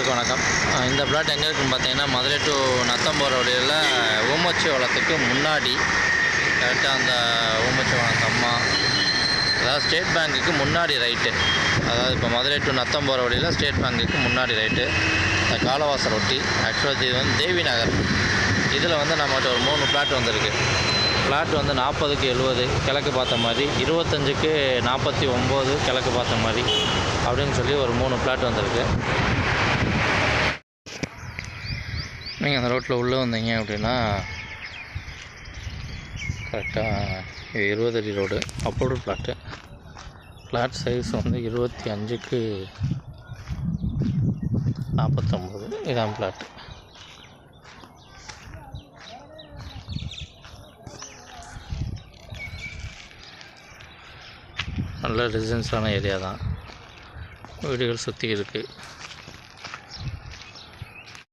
அனைவருக்கும் வணக்கம். இந்த பிளாட் எங்கே இருக்குன்னு பார்த்தீங்கன்னா, மதுரை டு நத்தம் போகிற வழியில் ஊமச்சி வளத்துக்கு முன்னாடி கரெக்டாக அந்த ஊமச்சி வளம் அம்மா, அதாவது ஸ்டேட் பேங்க்குக்கு முன்னாடி ரைட்டு. அதாவது இப்போ மதுரை டு நத்தம் போகிற வழியில் ஸ்டேட் பேங்க்குக்கு முன்னாடி ரைட்டு, இந்த காலவாசல் ஒட்டி. ஆக்சுவலாக இது வந்து தேவி நகர். இதில் வந்து நம்மகிட்ட ஒரு 3 பிளாட் வந்திருக்கு. பிளாட் வந்து 40க்கு 70 கிழக்கு பார்த்த மாதிரி, 25க்கு 49 கிழக்கு பார்த்த மாதிரி அப்படின்னு சொல்லி ஒரு 3 பிளாட் வந்திருக்கு. நீங்கள் அந்த ரோட்டில் உள்ளே வந்தீங்க அப்படின்னா கரெக்டாக 20 அடி ரோடு, அப்ரோடு பிளாட்டு. பிளாட் சைஸ் வந்து 25க்கு 49 இதான் பிளாட். நல்ல ரெசிடென்ஸான ஏரியா தான். வீடுகள் சுற்றி இருக்குது.